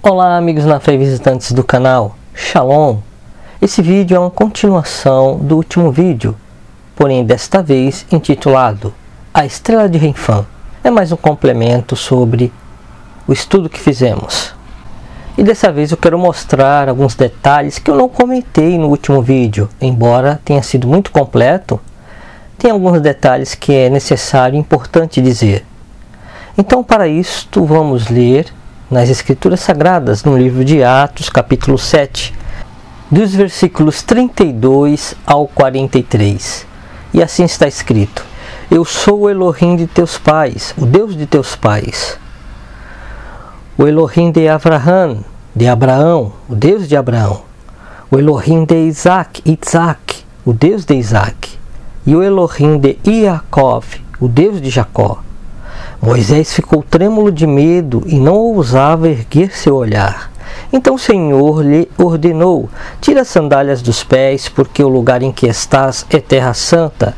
Olá amigos na fé e visitantes do canal, Shalom! Esse vídeo é uma continuação do último vídeo, porém desta vez intitulado A Estrela de Renfã. É mais um complemento sobre o estudo que fizemos. E dessa vez eu quero mostrar alguns detalhes que eu não comentei no último vídeo, embora tenha sido muito completo, tem alguns detalhes que é necessário e importante dizer. Então para isto vamos ler nas Escrituras Sagradas, no livro de Atos, capítulo 7, dos versículos 32 ao 43. E assim está escrito: Eu sou o Elohim de teus pais, o Deus de teus pais. O Elohim de Abraão, o Deus de Abraão. O Elohim de Isaac, o Deus de Isaac. E o Elohim de Jacob, o Deus de Jacó. Moisés ficou trêmulo de medo e não ousava erguer seu olhar. Então o Senhor lhe ordenou: tira as sandálias dos pés, porque o lugar em que estás é terra santa.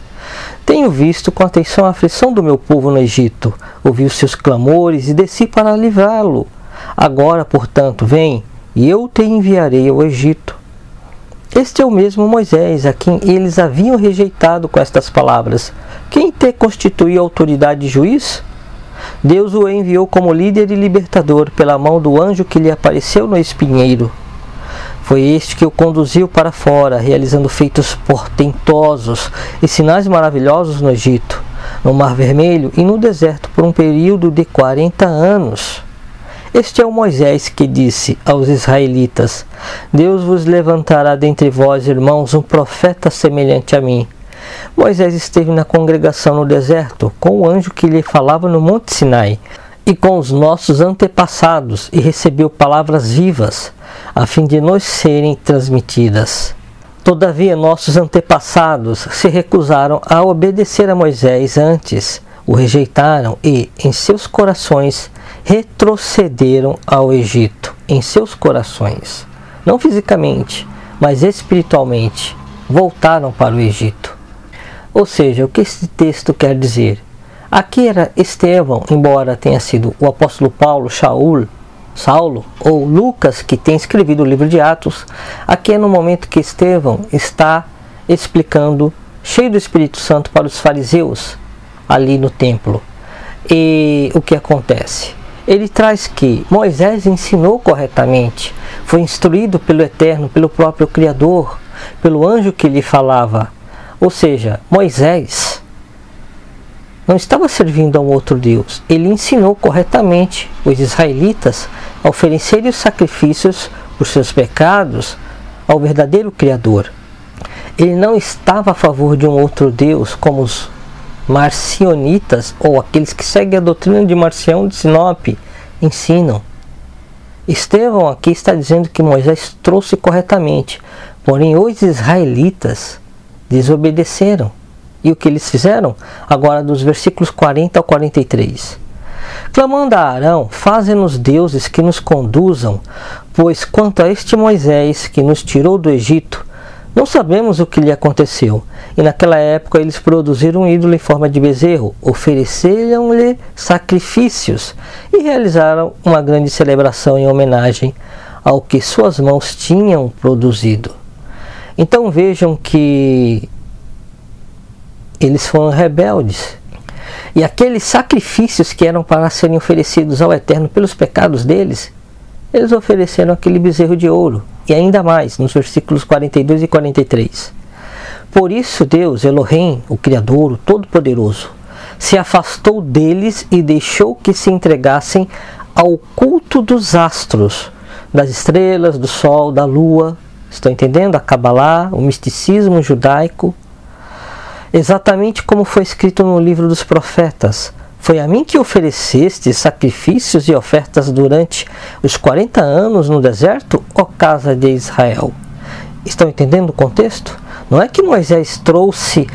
Tenho visto com atenção a aflição do meu povo no Egito, ouvi os seus clamores e desci para livrá-lo. Agora, portanto, vem, e eu te enviarei ao Egito. Este é o mesmo Moisés, a quem eles haviam rejeitado com estas palavras: quem te constituiu autoridade e juiz? Deus o enviou como líder e libertador pela mão do anjo que lhe apareceu no espinheiro. Foi este que o conduziu para fora, realizando feitos portentosos e sinais maravilhosos no Egito, no Mar Vermelho e no deserto por um período de 40 anos. Este é o Moisés que disse aos israelitas: Deus vos levantará dentre vós, irmãos, um profeta semelhante a mim. Moisés esteve na congregação no deserto, com o anjo que lhe falava no Monte Sinai, e com os nossos antepassados, e recebeu palavras vivas, a fim de nos serem transmitidas. Todavia, nossos antepassados se recusaram a obedecer a Moisés antes, o rejeitaram e, em seus corações, retrocederam ao Egito. Em seus corações, não fisicamente, mas espiritualmente, voltaram para o Egito. Ou seja, o que esse texto quer dizer? Aqui era Estevão, embora tenha sido o apóstolo Paulo, Saulo ou Lucas que tem escrevido o livro de Atos. Aqui é no momento que Estevão está explicando, cheio do Espírito Santo, para os fariseus ali no templo. E o que acontece? Ele traz que Moisés ensinou corretamente, foi instruído pelo Eterno, pelo próprio Criador, pelo anjo que lhe falava. Ou seja, Moisés não estava servindo a um outro Deus. Ele ensinou corretamente os israelitas a oferecerem os sacrifícios por seus pecados ao verdadeiro Criador. Ele não estava a favor de um outro Deus, como os marcionitas ou aqueles que seguem a doutrina de Marcião de Sinop ensinam. Estevão aqui está dizendo que Moisés trouxe corretamente, porém os israelitas desobedeceram. E o que eles fizeram? Agora dos versículos 40 ao 43. Clamando a Arão: faze-nos deuses que nos conduzam, pois quanto a este Moisés que nos tirou do Egito, não sabemos o que lhe aconteceu. E naquela época eles produziram um ídolo em forma de bezerro, ofereceram-lhe sacrifícios e realizaram uma grande celebração em homenagem ao que suas mãos tinham produzido. Então vejam que eles foram rebeldes. E aqueles sacrifícios que eram para serem oferecidos ao Eterno pelos pecados deles, eles ofereceram aquele bezerro de ouro. E ainda mais, nos versículos 42 e 43. Por isso Deus, Elohim, o Criador, o Todo-Poderoso, se afastou deles e deixou que se entregassem ao culto dos astros, das estrelas, do sol, da lua. Estão entendendo? A Cabalá, o misticismo judaico. Exatamente como foi escrito no livro dos profetas: foi a mim que ofereceste sacrifícios e ofertas durante os 40 anos no deserto, ó casa de Israel. Estão entendendo o contexto? Não é que Moisés trouxe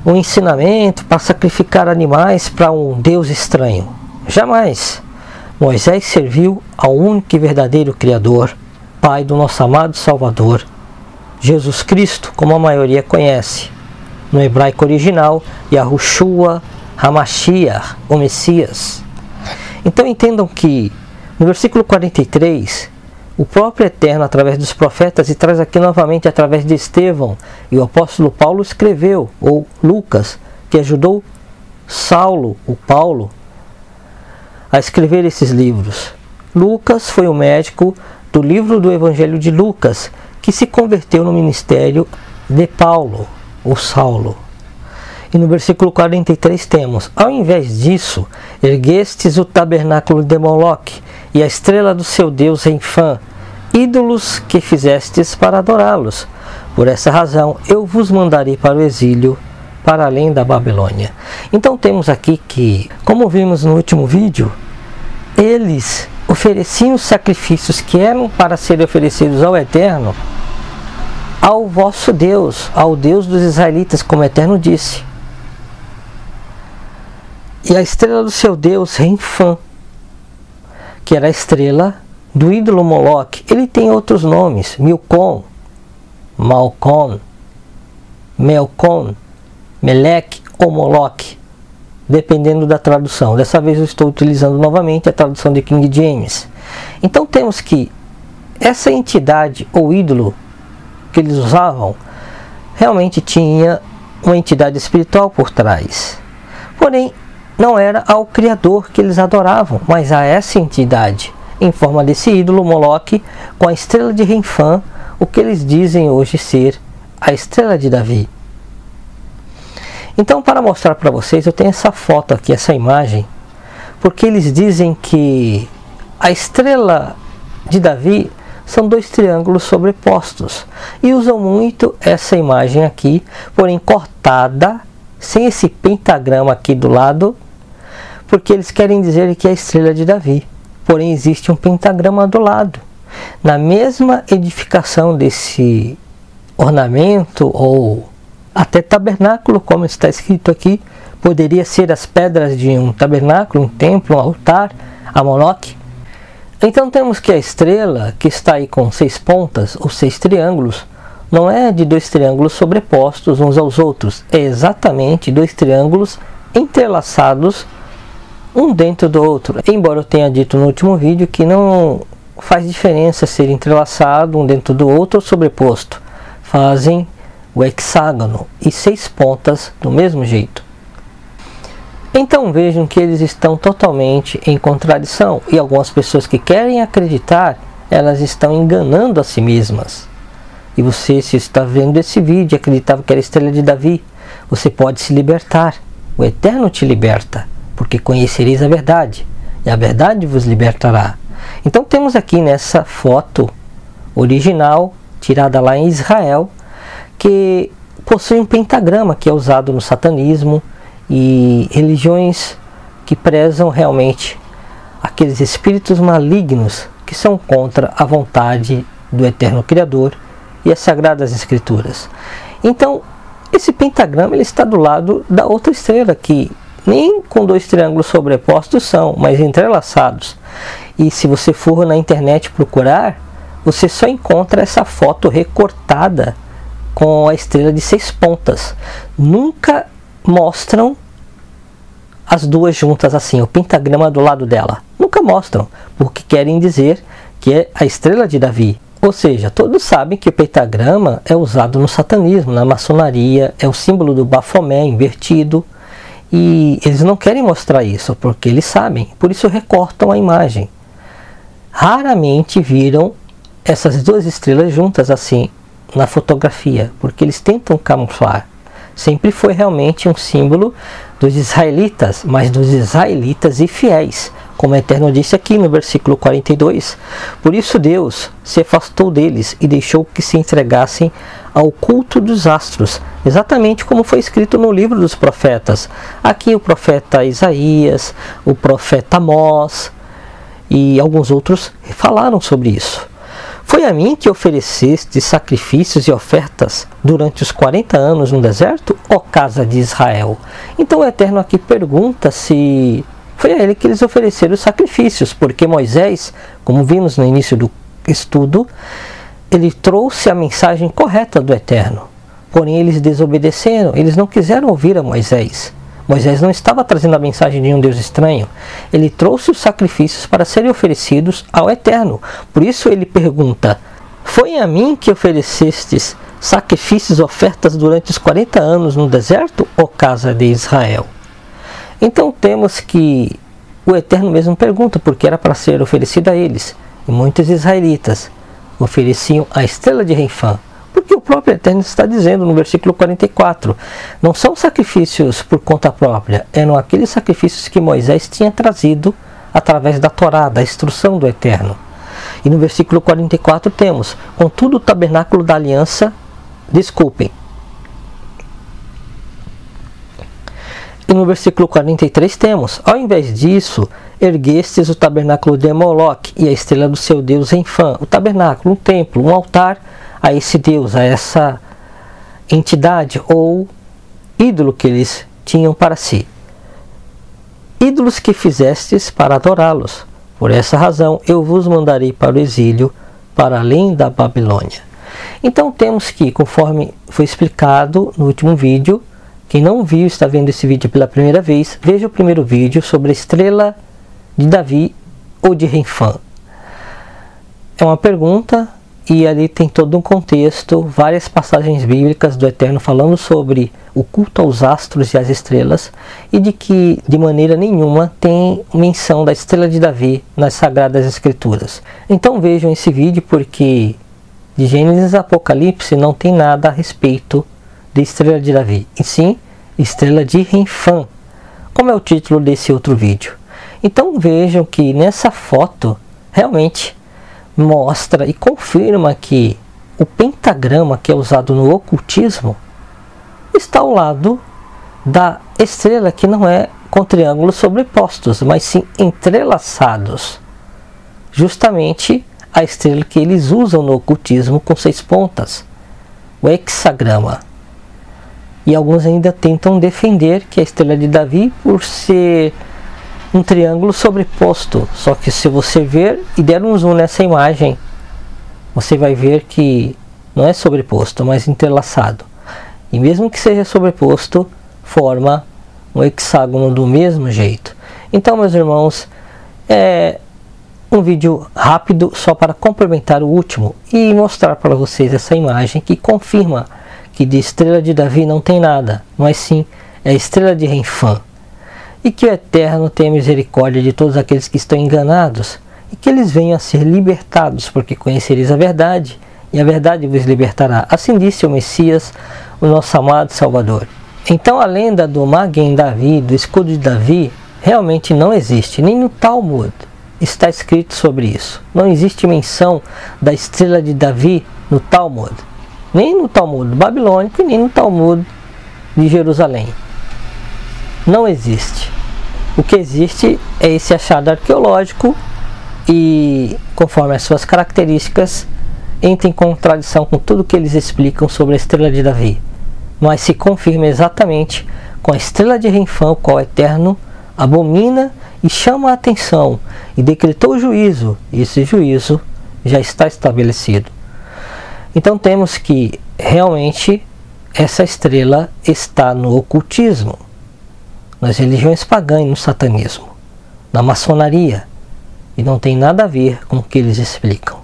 um ensinamento para sacrificar animais para um Deus estranho. Jamais. Moisés serviu ao único e verdadeiro Criador, Pai do nosso amado Salvador, Jesus Cristo, como a maioria conhece. No hebraico original, Yahushua HaMashiach, o Messias. Então entendam que No versículo 43, o próprio Eterno, através dos profetas, e traz aqui novamente através de Estevão, e o apóstolo Paulo escreveu, ou Lucas, que ajudou Saulo, o Paulo, a escrever esses livros. Lucas foi o médico do livro do Evangelho de Lucas, que se converteu no ministério de Paulo, o Saulo. E no versículo 43 temos: ao invés disso, erguestes o tabernáculo de Moloque e a estrela do seu Deus Renfã, ídolos que fizestes para adorá-los. Por essa razão, eu vos mandarei para o exílio, para além da Babilônia. Então temos aqui que, como vimos no último vídeo, eles ofereciam os sacrifícios que eram para serem oferecidos ao Eterno, ao vosso Deus, ao Deus dos israelitas, como o Eterno disse. E a estrela do seu Deus, Renfã, que era a estrela do ídolo Moloque, ele tem outros nomes: Milcom, Malcom, Melcom, Meleque ou Moloque, dependendo da tradução. Dessa vez eu estou utilizando novamente a tradução de King James. Então temos que essa entidade ou ídolo que eles usavam realmente tinha uma entidade espiritual por trás. Porém, não era ao Criador que eles adoravam, mas a essa entidade, em forma desse ídolo Moloque, com a estrela de Renfã, o que eles dizem hoje ser a estrela de Davi. Então, para mostrar para vocês, eu tenho essa foto aqui, essa imagem, porque eles dizem que a estrela de Davi são dois triângulos sobrepostos, e usam muito essa imagem aqui, porém cortada, sem esse pentagrama aqui do lado, porque eles querem dizer que é a estrela de Davi. Porém existe um pentagrama do lado. Na mesma edificação desse ornamento, ou até tabernáculo, como está escrito aqui, poderia ser as pedras de um tabernáculo, um templo, um altar, a Moloque. Então temos que a estrela, que está aí com 6 pontas, ou 6 triângulos, não é de 2 triângulos sobrepostos uns aos outros, é exatamente 2 triângulos entrelaçados um dentro do outro. Embora eu tenha dito no último vídeo que não faz diferença ser entrelaçado um dentro do outro ou sobreposto, fazem o hexágono e 6 pontas do mesmo jeito. Então vejam que eles estão totalmente em contradição, e algumas pessoas que querem acreditar, elas estão enganando a si mesmas. E você, se está vendo esse vídeo e acreditava que era a estrela de Davi, você pode se libertar. O Eterno te liberta, porque conhecereis a verdade, e a verdade vos libertará. Então temos aqui nessa foto original, tirada lá em Israel, que possui um pentagrama que é usado no satanismo e religiões que prezam realmente aqueles espíritos malignos que são contra a vontade do Eterno Criador e as Sagradas Escrituras. Então esse pentagrama ele está do lado da outra estrela, que nem com 2 triângulos sobrepostos são, mas entrelaçados. E se você for na internet procurar, você só encontra essa foto recortada com a estrela de 6 pontas. Nunca mostram as duas juntas assim, o pentagrama do lado dela. Nunca mostram, porque querem dizer que é a estrela de Davi. Ou seja, todos sabem que o pentagrama é usado no satanismo, na maçonaria, é o símbolo do Bafomé invertido. E eles não querem mostrar isso, porque eles sabem, por isso recortam a imagem. Raramente viram essas 2 estrelas juntas assim na fotografia, porque eles tentam camuflar. Sempre foi realmente um símbolo dos israelitas, mas dos israelitas e fiéis, como o Eterno disse aqui no versículo 42. Por isso Deus se afastou deles e deixou que se entregassem ao culto dos astros, exatamente como foi escrito no livro dos profetas. Aqui o profeta Isaías, o profeta Amós e alguns outros falaram sobre isso. Foi a mim que ofereceste sacrifícios e ofertas durante os 40 anos no deserto, ó casa de Israel? Então o Eterno aqui pergunta se foi a ele que eles ofereceram os sacrifícios, porque Moisés, como vimos no início do estudo, ele trouxe a mensagem correta do Eterno. Porém eles desobedeceram, eles não quiseram ouvir a Moisés. Moisés não estava trazendo a mensagem de um Deus estranho. Ele trouxe os sacrifícios para serem oferecidos ao Eterno. Por isso ele pergunta: foi a mim que oferecestes sacrifícios e ofertas durante os 40 anos no deserto, ó casa de Israel? Então temos que o Eterno mesmo pergunta, porque era para ser oferecido a eles. E muitos israelitas ofereciam a estrela de Reifã. Porque o próprio Eterno está dizendo no versículo 44, não são sacrifícios por conta própria, eram aqueles sacrifícios que Moisés tinha trazido através da Torá, da instrução do Eterno. E no versículo 44 temos: contudo o tabernáculo da aliança, E no versículo 43 temos: ao invés disso, erguestes o tabernáculo de Moloque e a estrela do seu deus Reifã. O tabernáculo, um templo, um altar a esse deus, a essa entidade ou ídolo que eles tinham para si. Ídolos que fizestes para adorá-los. Por essa razão eu vos mandarei para o exílio, para além da Babilônia. Então temos que, conforme foi explicado no último vídeo, quem não viu, está vendo esse vídeo pela primeira vez, veja o primeiro vídeo sobre a estrela de Davi ou de Reifã. É uma pergunta e ali tem todo um contexto, várias passagens bíblicas do Eterno falando sobre o culto aos astros e às estrelas, e de que de maneira nenhuma tem menção da estrela de Davi nas Sagradas Escrituras. Então vejam esse vídeo, porque de Gênesis a Apocalipse não tem nada a respeito de estrela de Davi, e sim estrela de Reifã, como é o título desse outro vídeo. Então vejam que nessa foto realmente mostra e confirma que o pentagrama que é usado no ocultismo está ao lado da estrela, que não é com triângulos sobrepostos, mas sim entrelaçados. Justamente a estrela que eles usam no ocultismo com 6 pontas, o hexagrama. E alguns ainda tentam defender que a estrela de Davi por ser um triângulo sobreposto. Só que se você ver e der um zoom nessa imagem, você vai ver que não é sobreposto, mas entrelaçado. E mesmo que seja sobreposto, forma um hexágono do mesmo jeito. Então, meus irmãos, é um vídeo rápido só para complementar o último e mostrar para vocês essa imagem que confirma que de estrela de Davi não tem nada, mas sim é a estrela de Reifã. E que o Eterno tenha misericórdia de todos aqueles que estão enganados, e que eles venham a ser libertados, porque conhecereis a verdade, e a verdade vos libertará. Assim disse o Messias, o nosso amado Salvador. Então a lenda do Maguen Davi, do escudo de Davi, realmente não existe, nem no Talmud está escrito sobre isso. Não existe menção da estrela de Davi no Talmud, nem no Talmud babilônico, nem no Talmud de Jerusalém. Não existe. O que existe é esse achado arqueológico e, conforme as suas características, entra em contradição com tudo que eles explicam sobre a estrela de Davi, mas se confirma exatamente com a estrela de Reifã, o qual o Eterno abomina e chama a atenção e decretou o juízo, e esse juízo já está estabelecido. Então temos que realmente essa estrela está no ocultismo, nas religiões pagãs, no satanismo, na maçonaria, e não tem nada a ver com o que eles explicam.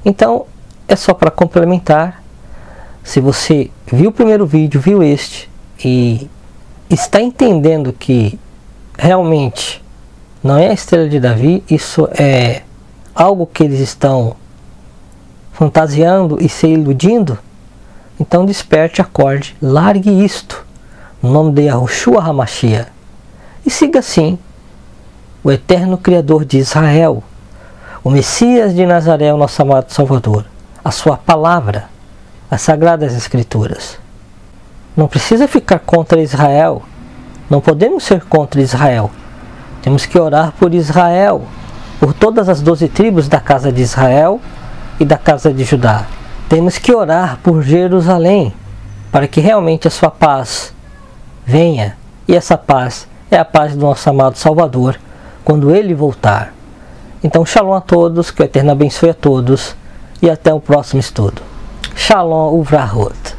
Então é só para complementar. Se você viu o primeiro vídeo, viu este e está entendendo que realmente não é a estrela de Davi, isso é algo que eles estão fantasiando e se iludindo, então desperte, acorde, largue isto, no nome de Yahushua HaMashiach, e siga assim o eterno Criador de Israel, o Messias de Nazaré, o nosso amado Salvador, a sua palavra, as Sagradas Escrituras. Não precisa ficar contra Israel, não podemos ser contra Israel, temos que orar por Israel, por todas as 12 tribos da casa de Israel e da casa de Judá. Temos que orar por Jerusalém, para que realmente a sua paz venha, e essa paz é a paz do nosso amado Salvador, quando ele voltar. Então, shalom a todos, que o Eterno abençoe a todos, e até o próximo estudo. Shalom uvrahot.